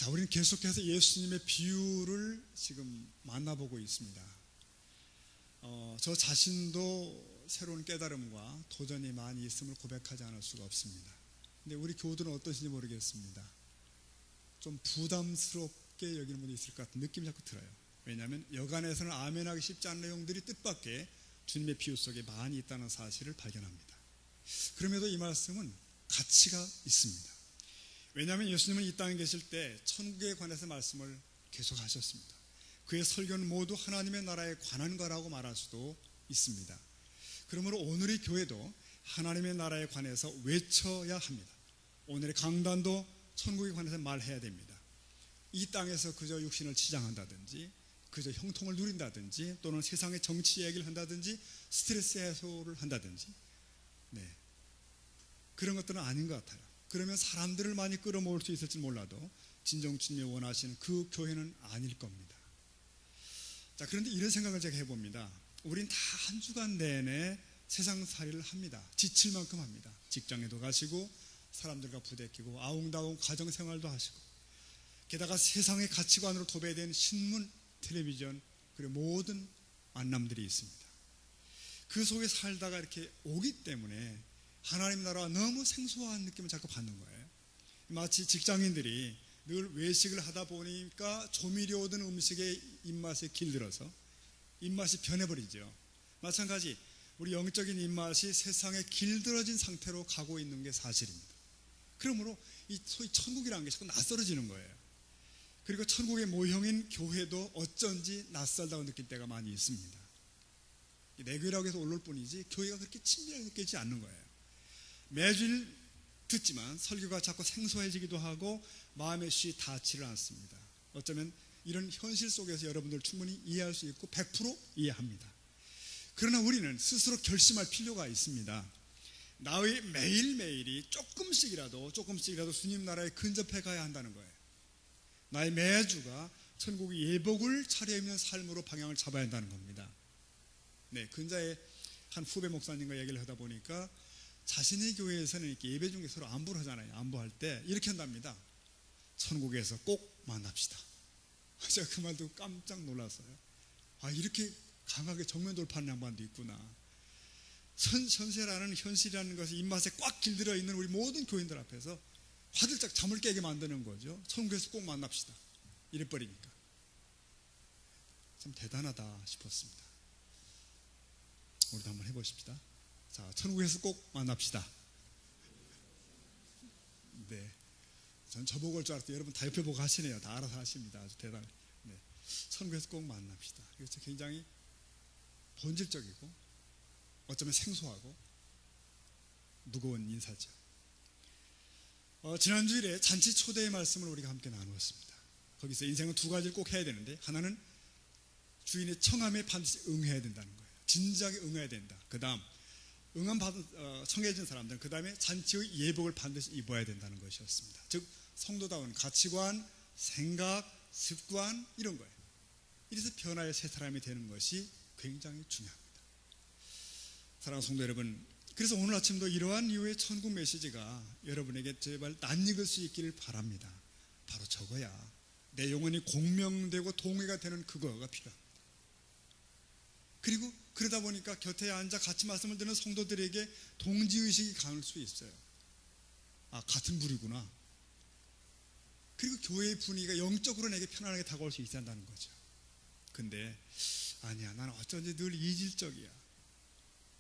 우리는 계속해서 예수님의 비유를 지금 만나보고 있습니다. 저 자신도 새로운 깨달음과 도전이 많이 있음을 고백하지 않을 수가 없습니다. 근데 우리 교우들은 어떠신지 모르겠습니다. 좀 부담스럽게 여기는 분이 있을 것 같은 느낌이 자꾸 들어요. 왜냐하면 여간에서는 아멘하기 쉽지 않은 내용들이 뜻밖의 주님의 비유 속에 많이 있다는 사실을 발견합니다. 그럼에도 이 말씀은 가치가 있습니다. 왜냐하면 예수님은 이 땅에 계실 때 천국에 관해서 말씀을 계속 하셨습니다. 그의 설교는 모두 하나님의 나라에 관한 거라고 말할 수도 있습니다. 그러므로 오늘의 교회도 하나님의 나라에 관해서 외쳐야 합니다. 오늘의 강단도 천국에 관해서 말해야 됩니다. 이 땅에서 그저 육신을 치장한다든지 그저 형통을 누린다든지 또는 세상의 정치 얘기를 한다든지 스트레스 해소를 한다든지 그런 것들은 아닌 것 같아요. 그러면 사람들을 많이 끌어모을 수 있을지 몰라도 진정 주님이 원하시는 그 교회는 아닐 겁니다. 자, 그런데 이런 생각을 제가 해봅니다. 우린 다 한 주간 내내 세상살이를 합니다. 지칠 만큼 합니다. 직장에도 가시고 사람들과 부대끼고 아웅다웅 가정생활도 하시고 게다가 세상의 가치관으로 도배된 신문, 텔레비전 그리고 모든 만남들이 있습니다. 그 속에 살다가 이렇게 오기 때문에 하나님 나라가 너무 생소한 느낌을 자꾸 받는 거예요. 마치 직장인들이 늘 외식을 하다 보니까 조미료 얻은 음식의 입맛에 길들어서 입맛이 변해버리죠. 마찬가지 우리 영적인 입맛이 세상에 길들어진 상태로 가고 있는 게 사실입니다. 그러므로 이 소위 천국이라는 게 자꾸 낯설어지는 거예요. 그리고 천국의 모형인 교회도 어쩐지 낯설다고 느낄 때가 많이 있습니다. 내 교회라고 해서 올라올 뿐이지 교회가 그렇게 친밀하게 느끼지 않는 거예요. 매주일 듣지만 설교가 자꾸 생소해지기도 하고 마음의 쉬 닿지를 않습니다. 어쩌면 이런 현실 속에서 여러분들 충분히 이해할 수 있고 100% 이해합니다. 그러나 우리는 스스로 결심할 필요가 있습니다. 나의 매일매일이 조금씩이라도 주님 나라에 근접해 가야 한다는 거예요. 나의 매주가 천국의 예복을 차려입는 삶으로 방향을 잡아야 한다는 겁니다. 근자의 한 후배 목사님과 얘기를 하다 보니까 자신의 교회에서는 이렇게 예배 중에 서로 안부를 하잖아요. 안부할 때 이렇게 한답니다. 천국에서 꼭 만납시다. 제가 그 말 듣고 깜짝 놀랐어요. 이렇게 강하게 정면 돌파하는 양반도 있구나. 현세라는 현실이라는 것이 입맛에 꽉 길들어 있는 우리 모든 교인들 앞에서 화들짝 잠을 깨게 만드는 거죠. 천국에서 꼭 만납시다. 이래버리니까. 참 대단하다 싶었습니다. 우리도 한번 해보십시다. 자, 천국에서 꼭 만납시다. 전 저보고 올 줄 알았더니 여러분 다 옆에 보고 하시네요. 다 알아서 하십니다. 아주 대단해. 천국에서 꼭 만납시다. 이것도 굉장히 본질적이고 어쩌면 생소하고 무거운 인사죠. 지난주일에 잔치 초대의 말씀을 우리가 함께 나누었습니다. 거기서 인생은 두 가지를 꼭 해야 되는데 하나는 주인의 청함에 반드시 응해야 된다는 거예요. 진지하게 응해야 된다. 그 다음 청해진 사람들은 그 다음에 잔치의 예복을 반드시 입어야 된다는 것이었습니다. 즉 성도다운 가치관, 생각, 습관 이런 거예요. 이래서 변화의 새 사람이 되는 것이 굉장히 중요합니다. 사랑하는 성도 여러분, 그래서 오늘 아침도 이러한 이유의 천국 메시지가 여러분에게 제발 낯익을 수 있기를 바랍니다. 바로 저거야. 내 영혼이 공명되고 동의가 되는 그거가 필요합니다. 그리고 그러다 보니까 곁에 앉아 같이 말씀을 듣는 성도들에게 동지의식이 강할 수 있어요. 같은 부류구나. 그리고 교회의 분위기가 영적으로 내게 편안하게 다가올 수 있어야 한다는 거죠. 근데 아니야, 나는 어쩐지 늘 이질적이야.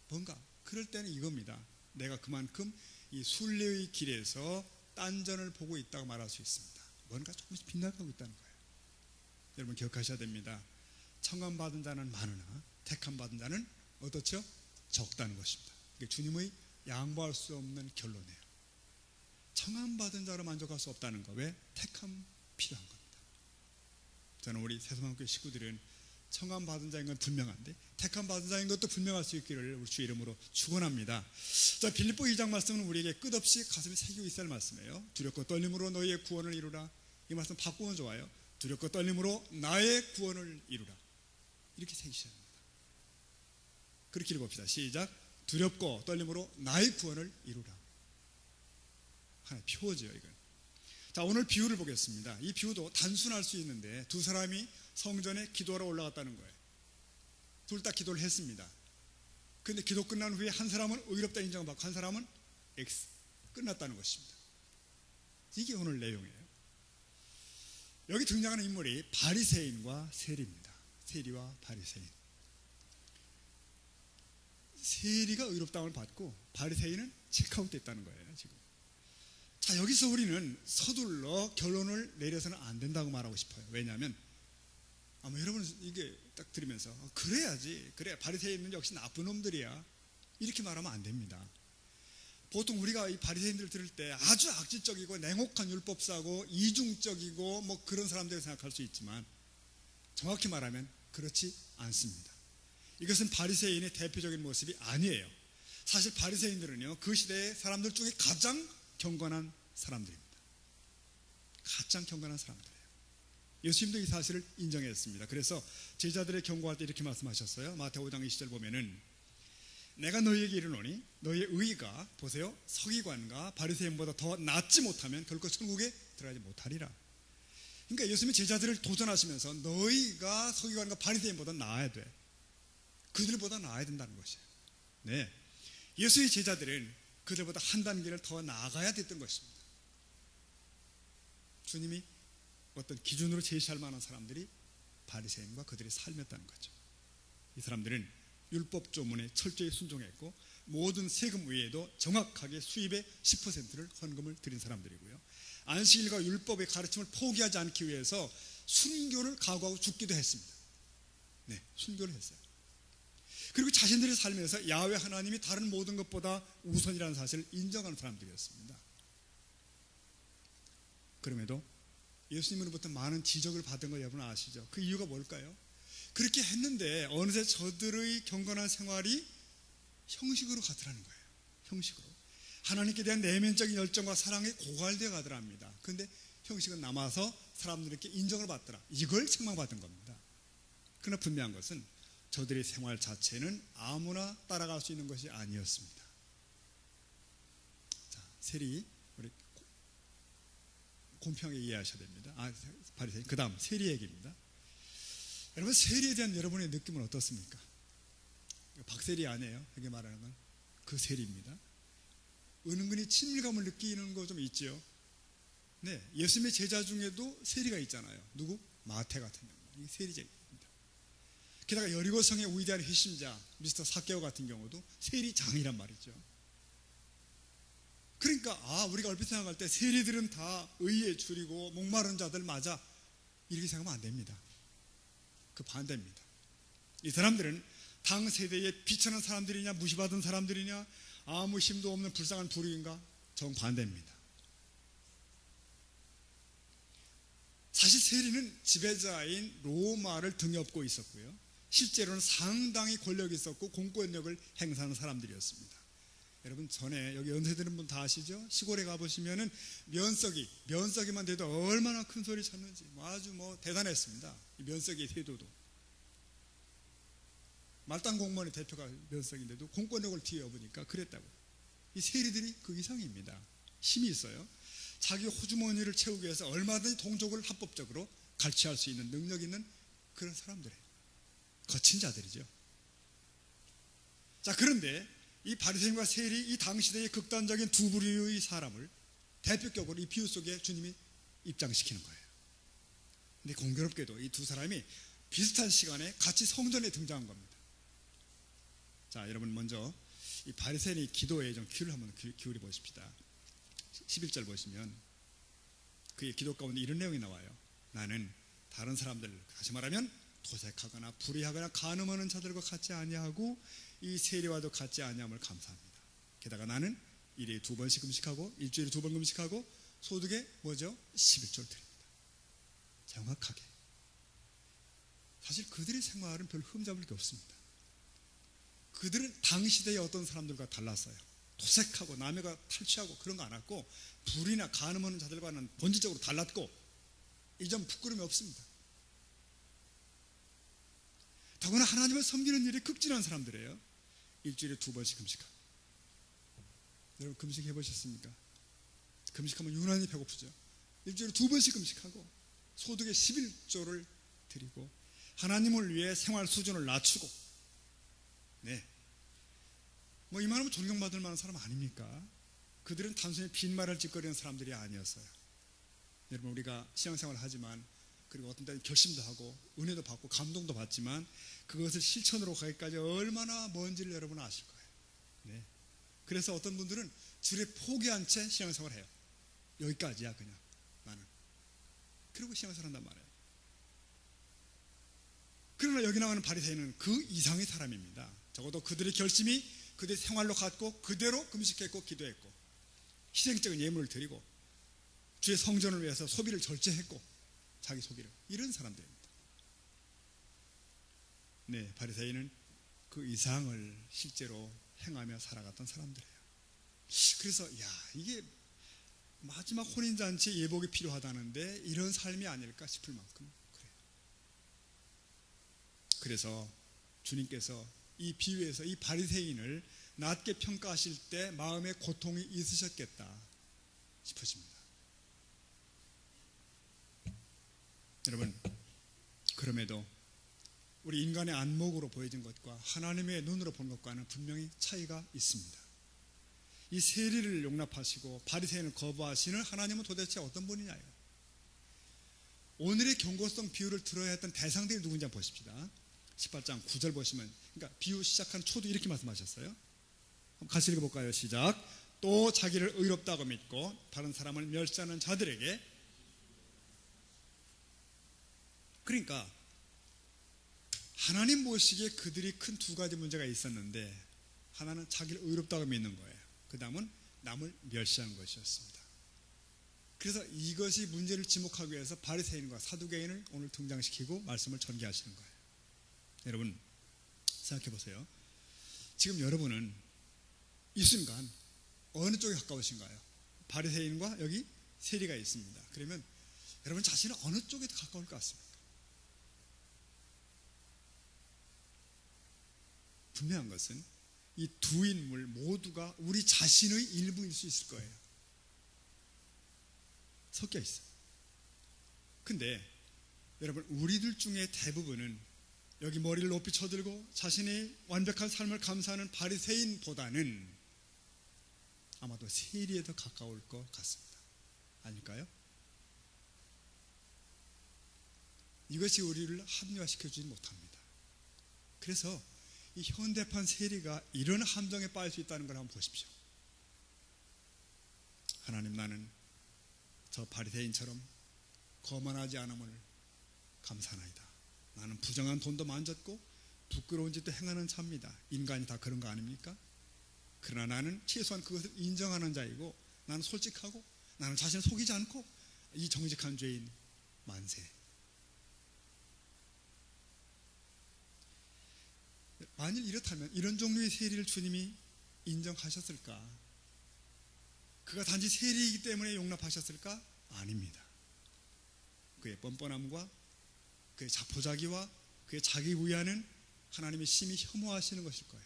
뭔가 그럴 때는 이겁니다. 내가 그만큼 이 순례의 길에서 딴전을 보고 있다고 말할 수 있습니다. 뭔가 조금씩 빗나가고 있다는 거예요. 여러분 기억하셔야 됩니다. 청함받은 자는 많으나 택함받은 자는 어떻죠? 적다는 것입니다. 이게 주님의 양보할 수 없는 결론이에요. 청함받은 자로 만족할 수 없다는 거. 왜? 택함 필요한 겁니다. 저는 우리 새소망교회 식구들은 청함받은 자인 건 분명한데 택함받은 자인 것도 분명할 수 있기를 우리 주 이름으로 축원합니다. 자, 빌립보 2장 말씀은 우리에게 끝없이 가슴에 새기고 있어야 할 말씀이에요. 두렵고 떨림으로 너희의 구원을 이루라. 이 말씀 바꾸면 좋아요. 두렵고 떨림으로 나의 구원을 이루라. 이렇게 새기셔야 합니다. 그렇게 읽어봅시다. 시작. 두렵고 떨림으로 나의 구원을 이루라. 하나의 표어죠, 이건. 자, 자, 오늘 비유를 보겠습니다. 이 비유도 단순할 수 있는데 두 사람이 성전에 기도하러 올라갔다는 거예요. 둘 다 기도를 했습니다. 그런데 기도 끝난 후에 한 사람은 의롭다 인정받고 한 사람은 X, 끝났다는 것입니다. 이게 오늘 내용이에요. 여기 등장하는 인물이 바리새인과 세리입니다. 세리와 바리새인. 세리가 의롭다함을 받고 바리새인은 체크아웃 됐다는 거예요. 지금. 자, 여기서 우리는 서둘러 결론을 내려서는 안 된다고 말하고 싶어요. 왜냐하면 아마 여러분 이게 딱 들으면서 그래야지, 그래 바리새인은 역시 나쁜 놈들이야, 이렇게 말하면 안 됩니다. 보통 우리가 이 바리새인들 들을 때 아주 악질적이고 냉혹한 율법사고 이중적이고 뭐 그런 사람들을 생각할 수 있지만 정확히 말하면 그렇지 않습니다. 이것은 바리새인의 대표적인 모습이 아니에요. 사실 바리새인들은요, 그 시대의 사람들 중에 가장 경건한 사람들입니다. 가장 경건한 사람들이에요. 예수님도 이 사실을 인정했습니다. 그래서 제자들의 경고할 때 이렇게 말씀하셨어요. 마태오 5장 20절 보면은 내가 너희에게 이르노니 너희의 의가, 보세요, 서기관과 바리새인보다 더 낫지 못하면 결코 천국에 들어가지 못하리라. 그러니까 예수님이 제자들을 도전하시면서 너희가 서기관과 바리새인보다 나아야 돼, 그들보다 나아야 된다는 것이에요. 네, 예수의 제자들은 그들보다 한 단계를 더 나아가야 됐던 것입니다. 주님이 어떤 기준으로 제시할 만한 사람들이 바리새인과 그들의 삶이었다는 거죠. 이 사람들은 율법 조문에 철저히 순종했고 모든 세금 외에도 정확하게 수입의 10%를 헌금을 드린 사람들이고요. 안식일과 율법의 가르침을 포기하지 않기 위해서 순교를 각오하고 죽기도 했습니다. 네, 순교를 했어요. 그리고 자신들의 삶에서 야훼 하나님이 다른 모든 것보다 우선이라는 사실을 인정하는 사람들이었습니다. 그럼에도 예수님으로부터 많은 지적을 받은 거 여러분 아시죠? 그 이유가 뭘까요? 그렇게 했는데 어느새 저들의 경건한 생활이 형식으로 가더라는 거예요. 형식으로. 하나님께 대한 내면적인 열정과 사랑이 고갈되어 가더랍니다. 그런데 형식은 남아서 사람들에게 인정을 받더라. 이걸 책망받은 겁니다. 그러나 분명한 것은 저들의 생활 자체는 아무나 따라갈 수 있는 것이 아니었습니다. 자, 세리, 우리 공평하게 이해하셔야 됩니다. 바리새인. 그 다음 세리 얘기입니다. 여러분, 세리에 대한 여러분의 느낌은 어떻습니까? 박세리 아니에요. 여기 말하는 건 그 세리입니다. 은근히 친밀감을 느끼는 거 좀 있죠. 네, 예수님의 제자 중에도 세리가 있잖아요. 누구? 마태 같은 경우. 이게 세리제입니다. 게다가 여리고성의 위대한 회심자 미스터 삭개오 같은 경우도 세리장이란 말이죠. 그러니까 우리가 얼핏 생각할 때 세리들은 다 의에 줄이고 목마른 자들 맞아, 이렇게 생각하면 안 됩니다. 그 반대입니다. 이 사람들은 당 세대에 비천한 사람들이냐, 무시받은 사람들이냐, 아무 힘도 없는 불쌍한 부류인가? 정반대입니다. 사실 세리는 지배자인 로마를 등에 업고 있었고요, 실제로는 상당히 권력이 있었고 공권력을 행사하는 사람들이었습니다. 여러분, 전에 여기 연세 드는 분 다 아시죠? 시골에 가보시면은 면석이만 돼도 얼마나 큰 소리 쳤는지 아주 대단했습니다. 이 면석이의 태도도. 말단 공무원의 대표가 면석인데도 공권력을 뒤에 업으니까 그랬다고. 이 세리들이 그 이상입니다. 힘이 있어요. 자기 호주머니를 채우기 위해서 얼마든지 동족을 합법적으로 갈취할 수 있는 능력 있는 그런 사람들이에요. 거친 자들이죠. 자, 그런데 이 바리새인과 세리, 이 당시대의 극단적인 두 부류의 사람을 대표격으로 이 비유 속에 주님이 입장시키는 거예요. 근데 공교롭게도 이 두 사람이 비슷한 시간에 같이 성전에 등장한 겁니다. 자, 여러분, 먼저 이 바리새인의 기도에 좀 귀를 한번 기울여 보십시다. 11절 보시면 그의 기도 가운데 이런 내용이 나와요. 나는 다른 사람들, 다시 말하면 도색하거나 불의하거나 간음하는 자들과 같지 아니하고 이 세리와도 같지 아니함을 감사합니다. 게다가 나는 일에 2번씩 금식하고 일주일에 2번 금식하고 소득에 11조를 드립니다. 정확하게. 사실 그들의 생활은 별 흠잡을 게 없습니다. 그들은 당시대의 어떤 사람들과 달랐어요. 도색하고 남해가 탈취하고 그런 거 안 했고, 불이나 간음하는 자들과는 본질적으로 달랐고, 이 점 부끄러움이 없습니다. 더구나 하나님을 섬기는 일에 극진한 사람들이에요. 일주일에 2번씩 금식하고. 여러분, 금식해 보셨습니까? 금식하면 유난히 배고프죠. 일주일에 2번씩 금식하고 소득의 11조를 드리고 하나님을 위해 생활 수준을 낮추고, 네, 뭐 이만하면 존경받을 만한 사람 아닙니까? 그들은 단순히 빈말을 짓거리는 사람들이 아니었어요. 여러분, 우리가 신앙생활을 하지만, 그리고 어떤 때는 결심도 하고 은혜도 받고 감동도 받지만 그것을 실천으로 가기까지 얼마나 먼지를 여러분은 아실 거예요. 네. 그래서 어떤 분들은 주를 포기한 채 신앙생활을 해요. 여기까지야 그냥 나는. 그리고 신앙생활을 한단 말이에요. 그러나 여기 나오는 바리새인은 그 이상의 사람입니다. 적어도 그들의 결심이 그들의 생활로 갔고 그대로 금식했고 기도했고 희생적인 예물을 드리고 주의 성전을 위해서 소비를 절제했고 자기 소비를, 이런 사람들입니다. 네, 바리새인은 그 이상을 실제로 행하며 살아갔던 사람들이에요. 그래서 이게 마지막 혼인잔치 예복이 필요하다는데 이런 삶이 아닐까 싶을 만큼 그래요. 그래서 주님께서 이 비유에서 이 바리새인을 낮게 평가하실 때 마음에 고통이 있으셨겠다 싶어집니다. 여러분, 그럼에도 우리 인간의 안목으로 보여진 것과 하나님의 눈으로 본 것과는 분명히 차이가 있습니다. 이 세리를 용납하시고 바리새인을 거부하시는 하나님은 도대체 어떤 분이냐요? 오늘의 경고성 비유를 들어야 했던 대상들이 누군지 한번 보십시다. 18장 9절 보시면, 그러니까 비유 시작한 초도 이렇게 말씀하셨어요. 같이 읽어볼까요? 시작. 또 자기를 의롭다고 믿고 다른 사람을 멸시하는 자들에게, 그러니까 하나님 보시기에 그들이 큰 2가지 문제가 있었는데, 하나는 자기를 의롭다고 믿는 거예요. 그 다음은 남을 멸시하는 것이었습니다. 그래서 이것이 문제를 지목하기 위해서 바리새인과 사두개인을 오늘 등장시키고 말씀을 전개하시는 거예요. 여러분, 생각해 보세요. 지금 여러분은 이 순간 어느 쪽에 가까우신가요? 바리새인과 여기 세리가 있습니다. 그러면 여러분 자신은 어느 쪽에 더 가까울 것 같습니까? 분명한 것은 이 2인물 모두가 우리 자신의 일부일 수 있을 거예요. 섞여 있어요. 근데 여러분, 우리들 중에 대부분은 여기 머리를 높이 쳐들고 자신의 완벽한 삶을 감사하는 바리새인보다는 아마도 세리에 더 가까울 것 같습니다. 아닐까요? 이것이 우리를 합리화시켜주지 못합니다. 그래서 이 현대판 세리가 이런 함정에 빠질 수 있다는 걸 한번 보십시오. 하나님, 나는 저 바리새인처럼 거만하지 않음을 감사하나이다. 나는 부정한 돈도 만졌고 부끄러운 짓도 행하는 자입니다. 인간이 다 그런 거 아닙니까? 그러나 나는 최소한 그것을 인정하는 자이고, 나는 솔직하고, 나는 자신을 속이지 않고 이 정직한 죄인 만세. 만일 이렇다면 이런 종류의 세리를 주님이 인정하셨을까? 그가 단지 세리이기 때문에 용납하셨을까? 아닙니다. 그의 뻔뻔함과 그의 자포자기와 그의 자기 위하는 하나님이 심히 혐오하시는 것일 거예요.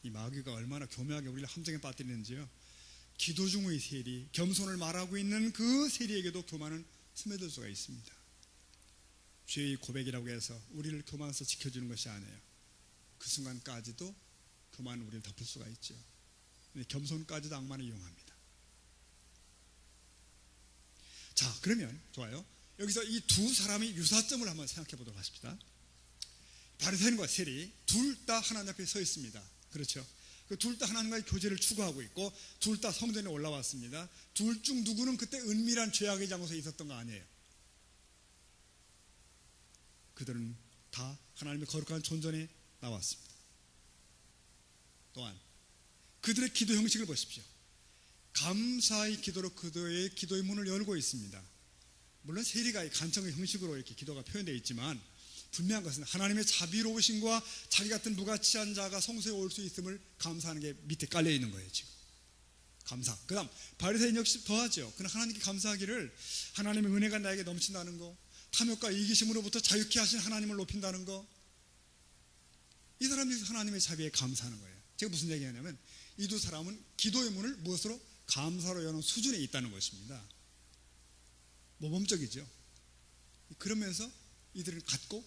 이 마귀가 얼마나 교묘하게 우리를 함정에 빠뜨리는지요. 기도 중의 세리, 겸손을 말하고 있는 그 세리에게도 교만은 스며들 수가 있습니다. 죄의 고백이라고 해서 우리를 교만해서 지켜주는 것이 아니에요. 그 순간까지도 교만은 우리를 덮을 수가 있죠. 근데 겸손까지도 악만을 이용합니다. 자, 그러면 좋아요. 여기서 이 2 사람의 유사점을 한번 생각해 보도록 하십시다. 바리새인과 세리 둘 다 하나님 앞에 서 있습니다. 그렇죠? 그 둘 다 하나님과의 교제를 추구하고 있고 둘 다 성전에 올라왔습니다. 둘 중 누구는 그때 은밀한 죄악의 장소에 있었던 거 아니에요. 그들은 다 하나님의 거룩한 존전에 나왔습니다. 또한 그들의 기도 형식을 보십시오. 감사의 기도로 그들의 기도의 문을 열고 있습니다. 물론 세리가 간청의 형식으로 이렇게 기도가 표현되어 있지만 분명한 것은 하나님의 자비로우심과 자기 같은 무가치한 자가 성소에 올 수 있음을 감사하는 게 밑에 깔려 있는 거예요. 지금 감사. 그 다음 바리새인 역시 더하죠. 그러나 하나님께 감사하기를, 하나님의 은혜가 나에게 넘친다는 거, 탐욕과 이기심으로부터 자유케 하신 하나님을 높인다는 거, 이 사람들이 하나님의 자비에 감사하는 거예요. 제가 무슨 얘기하냐면 이 2 사람은 기도의 문을 무엇으로? 감사로 여는 수준에 있다는 것입니다. 모범적이죠. 그러면서 이들은 갖고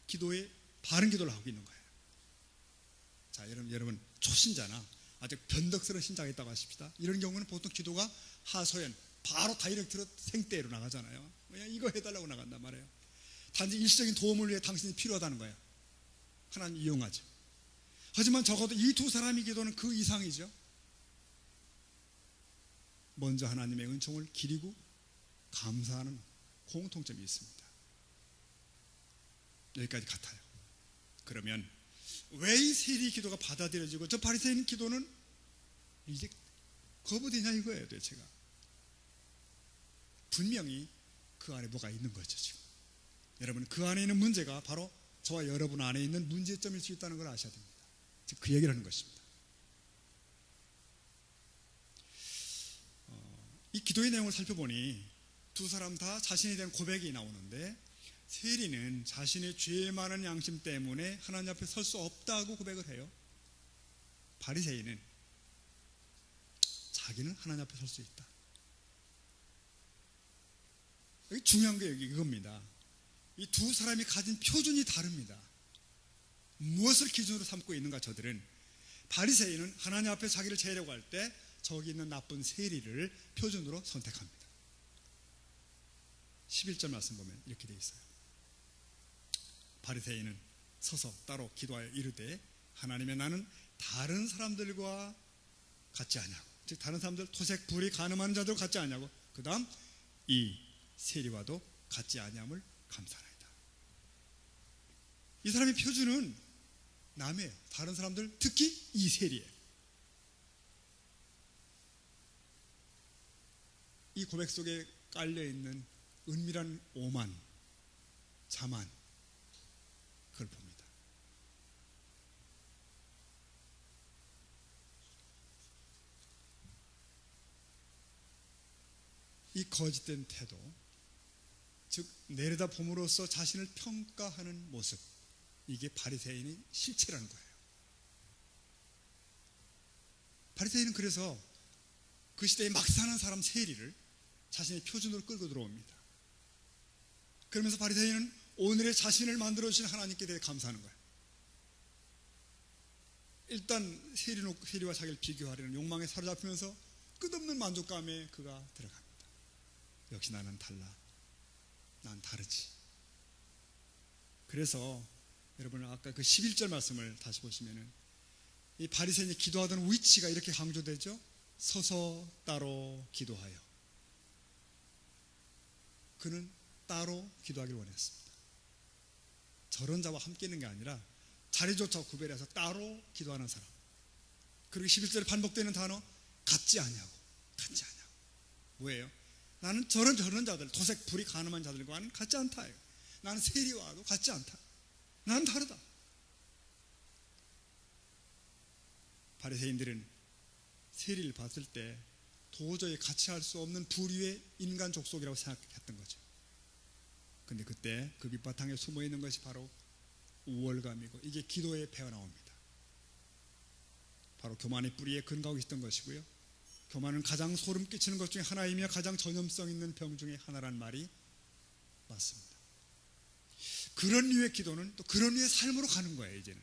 기도에 바른 기도를 하고 있는 거예요. 자, 여러분 초신자나 아주 변덕스러운 신자가 있다고 하십시다. 이런 경우는 보통 기도가 하소연, 바로 다이렉트로 생떼로 나가잖아요. 그냥 이거 해달라고 나간단 말이에요. 단지 일시적인 도움을 위해 당신이 필요하다는 거예요. 하나님 이용하죠. 하지만 적어도 이 두 사람의 기도는 그 이상이죠. 먼저 하나님의 은총을 기리고 감사하는 공통점이 있습니다. 여기까지 같아요. 그러면 왜 이 세리 기도가 받아들여지고 저 바리새인 기도는 이제 거부되냐 이거예요. 도대체가 분명히 그 안에 뭐가 있는 거죠. 지금 여러분, 그 안에 있는 문제가 바로 저와 여러분 안에 있는 문제점일 수 있다는 걸 아셔야 됩니다. 즉 그 얘기를 하는 것입니다. 이 기도의 내용을 살펴보니 두 사람 다 자신에 대한 고백이 나오는데, 세리는 자신의 죄 많은 양심 때문에 하나님 앞에 설 수 없다고 고백을 해요. 바리새인은 자기는 하나님 앞에 설 수 있다. 여기 중요한 게 이겁니다. 이 두 사람이 가진 표준이 다릅니다. 무엇을 기준으로 삼고 있는가? 저들은 바리새인은 하나님 앞에 자기를 재려고 할 때 저기 있는 나쁜 세리를 표준으로 선택합니다. 11절 말씀 보면 이렇게 되어 있어요. 바리새인은 서서 따로 기도하여 이르되 하나님의 나는 다른 사람들과 같지 않냐고, 즉 다른 사람들 토색 불이 가늠하는 자들 같지 않냐고, 그 다음 이 세리와도 같지 아니함을 감사하나이다. 이 사람의 표준은 남이에요. 다른 사람들, 특히 이 세리예요. 이 고백 속에 깔려있는 은밀한 오만, 자만, 그걸 봅니다. 이 거짓된 태도, 즉 내려다 봄으로써 자신을 평가하는 모습, 이게 바리새인의 실체라는 거예요. 바리새인은 그래서 그 시대에 막 사는 사람 세리를 자신의 표준으로 끌고 들어옵니다. 그러면서 바리새인은 오늘의 자신을 만들어주신 하나님께 대해 감사하는 거예요. 일단 세리와 자기를 비교하려는 욕망에 사로잡히면서 끝없는 만족감에 그가 들어갑니다. 역시 나는 달라. 난 다르지. 그래서 여러분 아까 그 11절 말씀을 다시 보시면은 이 바리새인이 기도하던 위치가 이렇게 강조되죠. 서서 따로 기도하여. 그는 따로 기도하기를 원했습니다. 저런 자와 함께 있는 게 아니라 자리조차 구별해서 따로 기도하는 사람. 그리고 11절에 반복되는 단어 같지 않냐고, 같지 않냐고. 뭐예요? 나는 저런 자들, 도색 불이 가늠한 자들과는 같지 않다. 나는 세리와도 같지 않다. 나는 다르다. 바리새인들은 세리를 봤을 때 도저히 같이 할 수 없는 부류의 인간 족속이라고 생각했던 거죠. 근데 그때 그 밑바탕에 숨어 있는 것이 바로 우월감이고, 이게 기도에 배어나옵니다. 바로 교만의 뿌리에 근거하고 있던 것이고요. 교만은 가장 소름 끼치는 것 중에 하나이며 가장 전염성 있는 병 중에 하나란 말이 맞습니다. 그런 류의 기도는 또 그런 류의 삶으로 가는 거예요. 이제는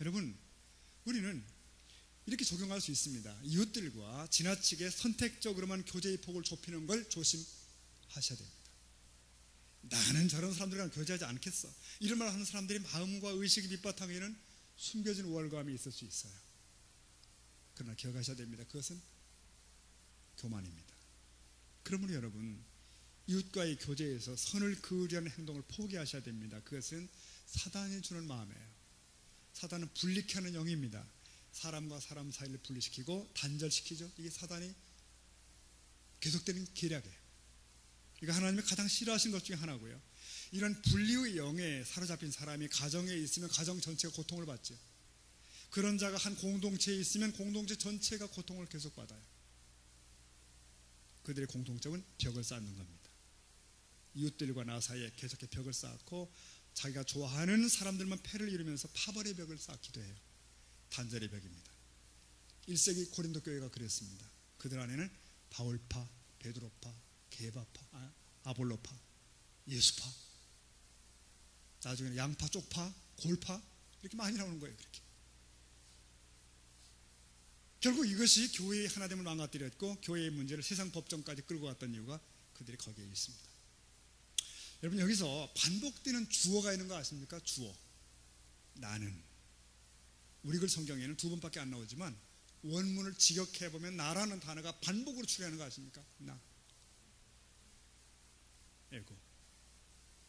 여러분, 우리는 이렇게 적용할 수 있습니다. 이웃들과 지나치게 선택적으로만 교제의 폭을 좁히는 걸 조심하셔야 됩니다. 나는 저런 사람들이랑 교제하지 않겠어, 이런 말 하는 사람들의 마음과 의식의 밑바탕에는 숨겨진 우월감이 있을 수 있어요. 그러나 기억하셔야 됩니다. 그것은 교만입니다. 그러므로 여러분, 이웃과의 교제에서 선을 그으려는 행동을 포기하셔야 됩니다. 그것은 사단이 주는 마음이에요. 사단은 분리케 하는 영입니다. 사람과 사람 사이를 분리시키고 단절시키죠. 이게 사단이 계속되는 계략이에요. 이거 하나님이 가장 싫어하신 것 중에 하나고요. 이런 분리의 영에 사로잡힌 사람이 가정에 있으면 가정 전체가 고통을 받죠. 그런 자가 한 공동체에 있으면 공동체 전체가 고통을 계속 받아요. 그들의 공통점은 벽을 쌓는 겁니다. 이웃들과 나 사이에 계속해 벽을 쌓고 자기가 좋아하는 사람들만 패를 이루면서 파벌의 벽을 쌓기도 해요. 단절의 벽입니다. 1세기 고린도 교회가 그랬습니다. 그들 안에는 바울파, 베드로파, 게바파, 아볼로파, 예수파, 나중에는 양파, 쪽파, 골파 이렇게 많이 나오는 거예요. 그렇게. 결국 이것이 교회의 하나됨을 망가뜨렸고 교회의 문제를 세상 법정까지 끌고 갔던 이유가 그들이 거기에 있습니다. 여러분, 여기서 반복되는 주어가 있는 거 아십니까? 주어. 나는. 우리 글 성경에는 두 번밖에 안 나오지만 원문을 직역해보면 나라는 단어가 반복으로 출現하는 거 아십니까? 나. 에고.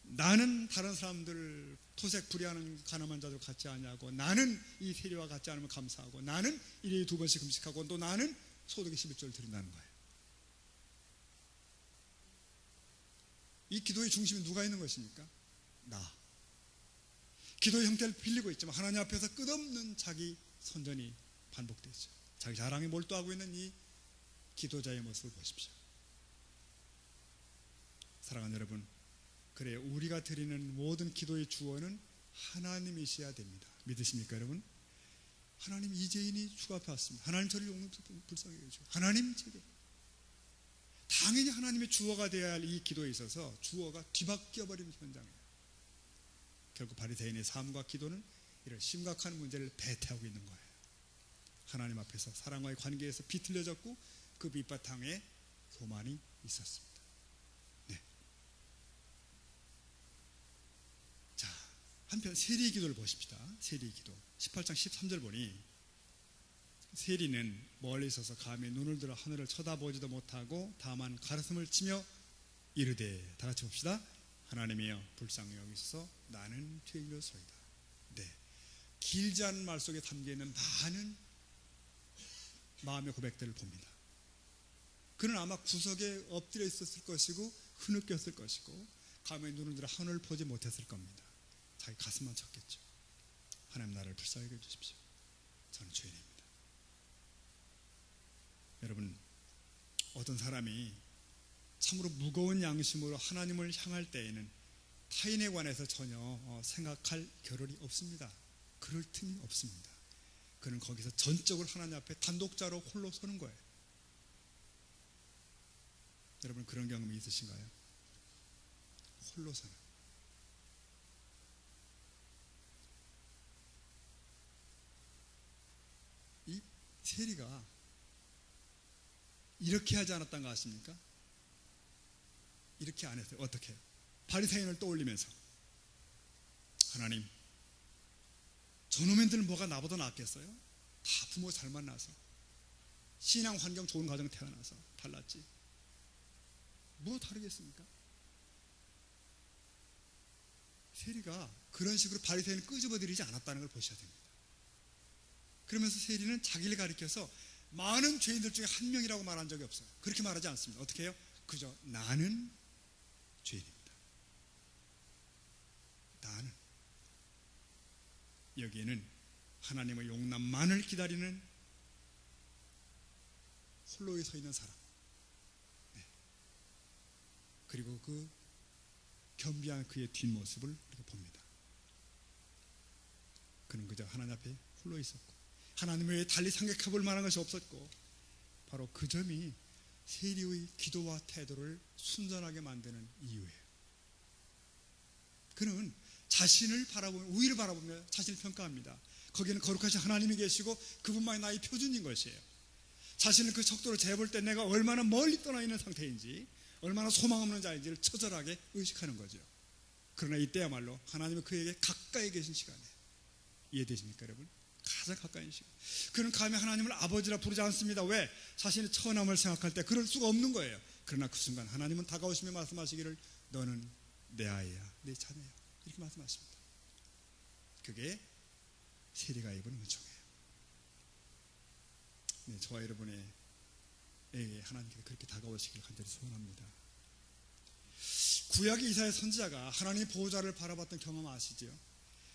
나는 다른 사람들 토색 불의하는 가늠한 자들 같지 않냐고, 나는 이 세리와 같지 않으면 감사하고, 나는 일일이 2번씩 금식하고, 또 나는 소득의 11조를 드린다는 거예요. 이 기도의 중심에 누가 있는 것입니까? 나. 기도의 형태를 빌리고 있지만 하나님 앞에서 끝없는 자기 선전이 반복되죠. 자기 자랑에 몰두하고 있는 이 기도자의 모습을 보십시오. 사랑하는 여러분, 그래요. 우리가 드리는 모든 기도의 주어는 하나님이셔야 됩니다. 믿으십니까, 여러분? 하나님, 이재인이 주 앞에 왔습니다. 하나님, 저를 용납해서 불쌍히 여겨주시고, 하나님 제게. 당연히 하나님의 주어가 되어야 할 이 기도에 있어서 주어가 뒤바뀌어 버리는 현장이에요. 결국 바리새인의 삶과 기도는 이런 심각한 문제를 배태하고 있는 거예요. 하나님 앞에서 사랑과의 관계에서 비틀려졌고 그 밑바탕에 교만이 있었습니다. 네. 자, 한편 세리의 기도를 보십시다. 세리의 기도 18장 13절 보니 세리는 멀리 있어서 감히 눈을 들어 하늘을 쳐다보지도 못하고 다만 가르침을 치며 이르되, 다 같이 봅시다. 하나님이여 불쌍히 여기소서, 나는 죄인이로소이다. 네. 길지 않은 말 속에 담겨있는 많은 마음의 고백들을 봅니다. 그는 아마 구석에 엎드려 있었을 것이고 흐느꼈을 것이고 감히 눈을 들어 하늘을 보지 못했을 겁니다. 자기 가슴만 쳤겠죠. 하나님, 나를 불쌍히 여겨주십시오. 저는 죄인입니다. 여러분, 어떤 사람이 참으로 무거운 양심으로 하나님을 향할 때에는 타인에 관해서 전혀 생각할 겨를이 없습니다. 그럴 틈이 없습니다. 그는 거기서 전적으로 하나님 앞에 단독자로 홀로 서는 거예요. 여러분, 그런 경험이 있으신가요? 홀로 서는. 이 세리가 이렇게 하지 않았던 거 아십니까? 이렇게 안 했어요. 어떻게? 바리새인을 떠올리면서, 하나님, 저놈들은 뭐가 나보다 낫겠어요? 다 부모 잘 만나서 신앙 환경 좋은 가정 태어나서 달랐지, 뭐 다르겠습니까? 세리가 그런 식으로 바리새인을 끄집어들이지 않았다는 걸 보셔야 됩니다. 그러면서 세리는 자기를 가리켜서 많은 죄인들 중에 한 명이라고 말한 적이 없어요. 그렇게 말하지 않습니다. 어떻게 해요? 그저 나는 죄인입니다. 나는. 여기에는 하나님의 용납만을 기다리는 홀로에 서 있는 사람, 네. 그리고 그 겸비한 그의 뒷모습을 우리가 봅니다. 그는 그저 하나님 앞에 홀로 있었고 하나님 외에 달리 생각해 볼 만한 것이 없었고, 바로 그 점이 세리의 기도와 태도를 순전하게 만드는 이유예요. 그는 자신을 바라보며, 우위를 바라보며 자신을 평가합니다. 거기는 거룩하신 하나님이 계시고 그분만이 나의 표준인 것이에요. 자신을 그 척도로 재볼 때 내가 얼마나 멀리 떠나 있는 상태인지, 얼마나 소망 없는 자인지를 처절하게 의식하는 거죠. 그러나 이때야말로 하나님은 그에게 가까이 계신 시간이에요. 이해되십니까, 여러분? 가장 가까이 있는 시간. 그는 감히 하나님을 아버지라 부르지 않습니다. 왜? 자신의 처남을 생각할 때 그럴 수가 없는 거예요. 그러나 그 순간 하나님은 다가오시며 말씀하시기를, 너는 내 아이야, 내 자녀야, 이렇게 말씀하십니다. 그게 세리가 입은 은총이에요. 네, 저와 여러분에게 하나님께서 그렇게 다가오시기를 간절히 소원합니다. 구약의 이사야 선지자가 하나님의 보호자를 바라봤던 경험 아시죠?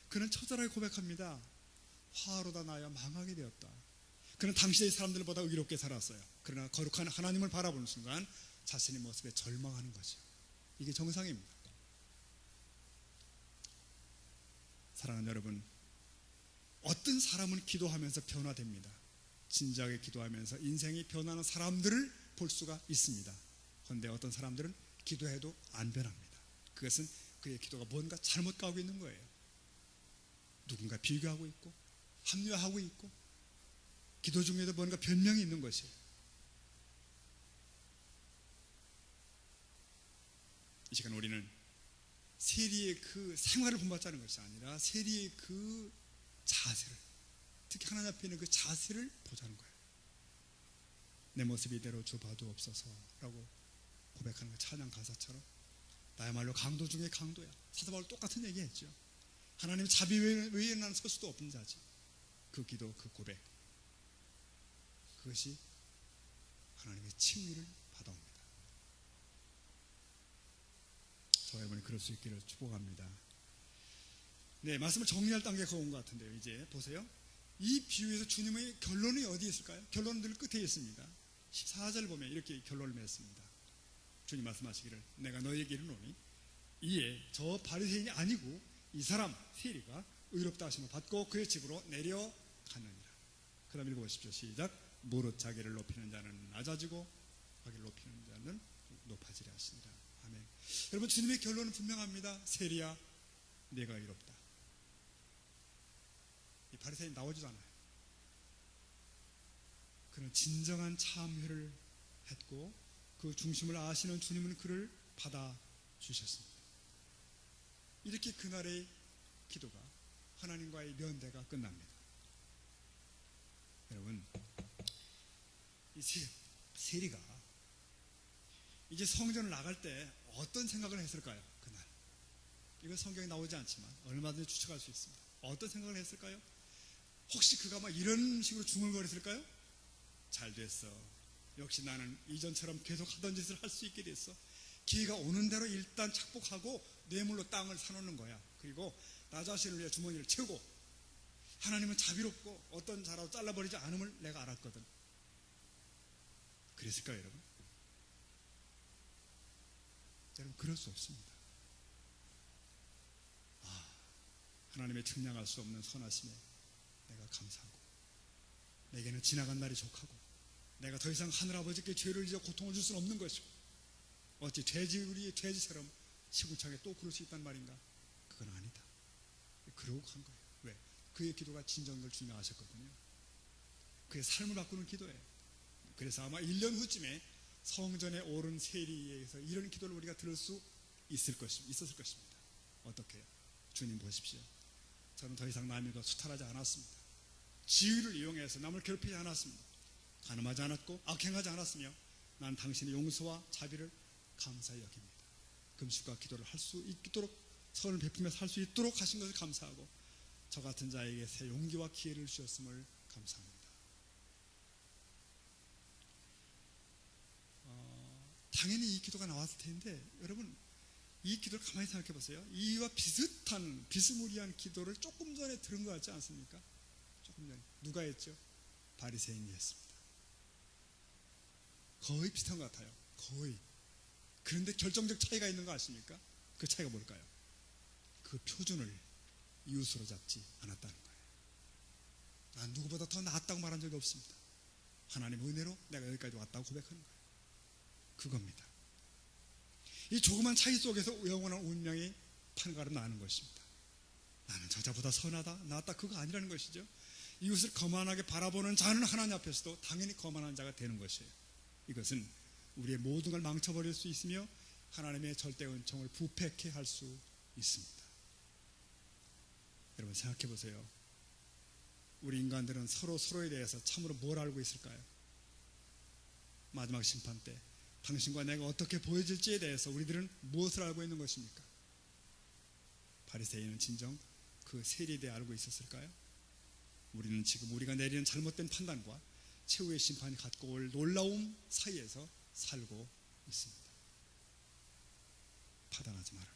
그는 처절하게 고백합니다. 화로다 나여 망하게 되었다. 그는 당시의 사람들보다 의롭게 살았어요. 그러나 거룩한 하나님을 바라보는 순간 자신의 모습에 절망하는 거죠. 이게 정상입니다. 사랑하는 여러분, 어떤 사람은 기도하면서 변화됩니다. 진지하게 기도하면서 인생이 변하는 사람들을 볼 수가 있습니다. 그런데 어떤 사람들은 기도해도 안 변합니다. 그것은 그의 기도가 뭔가 잘못 가고 있는 거예요. 누군가 비교하고 있고 합리화하고 있고 기도 중에도 뭔가 변명이 있는 것이에요. 이 시간 우리는 세리의 그 생활을 본받자는 것이 아니라 세리의 그 자세를, 특히 하나님 앞에 있는 그 자세를 보자는 거예요. 내 모습 이대로 주 봐두옵소서라고 고백하는 그 찬양 가사처럼 나야말로 강도 중에 강도야. 사도 바울 똑같은 얘기했죠. 하나님 자비 외에 나는 설 수도 없는 자지. 그 기도, 그 고백, 그것이 하나님의 칭의를 받아옵니다. 저와 여러분이 그럴 수 있기를 축복합니다. 네, 말씀을 정리할 단계가 온 것 같은데요. 이제 보세요. 이 비유에서 주님의 결론이 어디에 있을까요? 결론은 늘 끝에 있습니다. 14절 보면 이렇게 결론을 맺습니다. 주님 말씀하시기를 내가 너희에게 이르노니 이에 저 바리새인이 아니고 이 사람 세리가 의롭다 하심을 받고 그의 집으로 내려가느니라. 그 다음 읽어보십시오. 시작. 무릇 자기를 높이는 자는 낮아지고 자기를 높이는 자는 높아지려 하시니라. 아멘. 여러분, 주님의 결론은 분명합니다. 세리야, 내가 의롭다. 이 바리새인 나오지도 않아요. 그는 진정한 참회를 했고 그 중심을 아시는 주님은 그를 받아주셨습니다. 이렇게 그날의 기도가, 하나님과의 면대가 끝납니다. 여러분, 이 세리가 이제 성전을 나갈 때 어떤 생각을 했을까요? 그날 이거 성경에 나오지 않지만 얼마든지 추측할 수 있습니다. 어떤 생각을 했을까요? 혹시 그가 막 이런 식으로 중얼거렸을까요? 잘 됐어. 역시 나는 이전처럼 계속 하던 짓을 할 수 있게 됐어. 기회가 오는 대로 일단 착복하고 뇌물로 땅을 사놓는 거야. 그리고 나 자신을 위해 주머니를 채우고, 하나님은 자비롭고 어떤 자라도 잘라버리지 않음을 내가 알았거든. 그랬을까요, 여러분? 여러분, 그럴 수 없습니다. 하나님의 측량할 수 없는 선하심에 내가 감사하고, 내게는 지나간 날이 족하고, 내가 더 이상 하늘아버지께 죄를 지어 고통을 줄 수는 없는 것이고, 어찌 우리의 돼지처럼 시궁창에 또 그럴 수 있단 말인가? 그건 아니다. 그러고 간 거예요. 왜? 그의 기도가 진정인 걸 주님이 아셨거든요. 그의 삶을 바꾸는 기도예요. 그래서 아마 1년 후쯤에 성전에 오른 세리에게서 이런 기도를 우리가 들을 수 있었을 것입니다. 어떻게 해요? 주님 보십시오. 저는 더 이상 남과 수탈하지 않았습니다. 지위를 이용해서 남을 괴롭히지 않았습니다. 간음하지 않았고 악행하지 않았으며 난 당신의 용서와 자비를 감사히 여깁니다. 금식과 기도를 할 수 있도록, 선을 베풀면서 할 수 있도록 하신 것을 감사하고, 저 같은 자에게 새 용기와 기회를 주셨음을 감사합니다. 당연히 이 기도가 나왔을 텐데, 여러분, 이 기도를 가만히 생각해 보세요. 이와 비슷한 비스무리한 기도를 조금 전에 들은 것 같지 않습니까? 조금 전에 누가 했죠? 바리새인이 했습니다. 거의 비슷한 것 같아요. 거의. 그런데 결정적 차이가 있는 거 아십니까? 그 차이가 뭘까요? 그 표준을 이웃으로 잡지 않았다는 거예요. 난 누구보다 더 낫다고 말한 적이 없습니다. 하나님의 은혜로 내가 여기까지 왔다고 고백하는 거예요. 그겁니다. 이 조그만 차이 속에서 영원한 운명이 판가름 나는 것입니다. 나는 저자보다 선하다, 낫다, 그거 아니라는 것이죠. 이웃을 거만하게 바라보는 자는 하나님 앞에서도 당연히 거만한 자가 되는 것이에요. 이것은 우리의 모든 걸 망쳐버릴 수 있으며 하나님의 절대 은총을 부패케 할 수 있습니다. 여러분, 생각해 보세요. 우리 인간들은 서로에 대해서 참으로 뭘 알고 있을까요? 마지막 심판 때 당신과 내가 어떻게 보여질지에 대해서 우리들은 무엇을 알고 있는 것입니까? 바리새인은 진정 그 세리에 대해 알고 있었을까요? 우리는 지금 우리가 내리는 잘못된 판단과 최후의 심판이 갖고 올 놀라움 사이에서 살고 있습니다. 파단하지 말아라.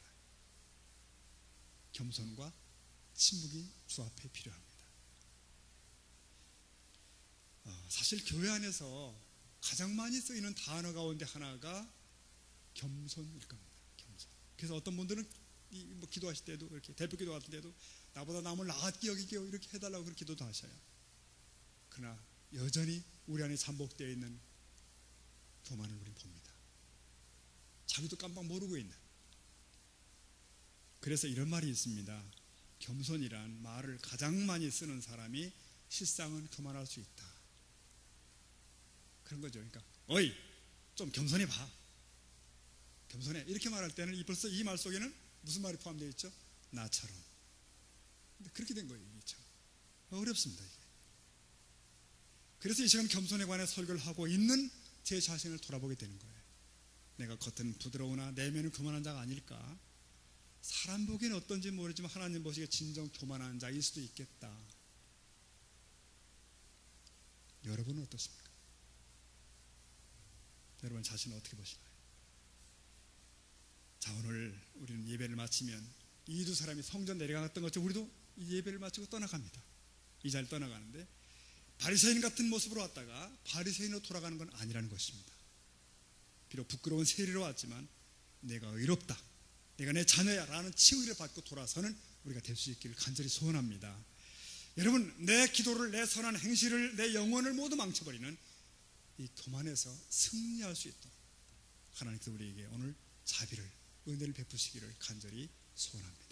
겸손과 침묵이 주 앞에 필요합니다. 사실 교회 안에서 가장 많이 쓰이는 단어 가운데 하나가 겸손일 겁니다. 겸손. 그래서 어떤 분들은 기도하실 때도, 이렇게 대표 기도 같은 때도 나보다 남을 나았게 여기게 이렇게 해달라고 그렇게 기도도 하셔요. 그러나 여전히 우리 안에 잠복되어 있는 교만을 우리는 봅니다. 자기도 깜빡 모르고 있는. 그래서 이런 말이 있습니다. 겸손이란 말을 가장 많이 쓰는 사람이 실상은 교만할 수 있다. 그런 거죠. 그러니까 어이 좀 겸손해 봐. 겸손해. 이렇게 말할 때는 벌써 이 말 속에는 무슨 말이 포함되어 있죠? 나처럼. 근데 그렇게 된 거예요. 이게 참 어렵습니다. 이게. 그래서 이 시간 겸손에 관해 설교를 하고 있는 제 자신을 돌아보게 되는 거예요. 내가 겉은 부드러우나 내면은 교만한 자가 아닐까? 사람 보기엔 어떤지 모르지만 하나님 보시기에 진정 교만한 자일 수도 있겠다. 여러분은 어떻습니까? 여러분 자신을 어떻게 보시나요? 자, 오늘 우리는 예배를 마치면 이 두 사람이 성전 내려갔던 것처럼 우리도 이 예배를 마치고 떠나갑니다. 이 자리를 떠나가는데 바리새인 같은 모습으로 왔다가 바리새인으로 돌아가는 건 아니라는 것입니다. 비록 부끄러운 세리로 왔지만 내가 의롭다, 내가 내 자녀야 라는 칭의를 받고 돌아서는 우리가 될 수 있기를 간절히 소원합니다. 여러분, 내 기도를, 내 선한 행실을, 내 영혼을 모두 망쳐버리는 이 교만에서 승리할 수 있도록 하나님께서 우리에게 오늘 자비를, 은혜를 베푸시기를 간절히 소원합니다.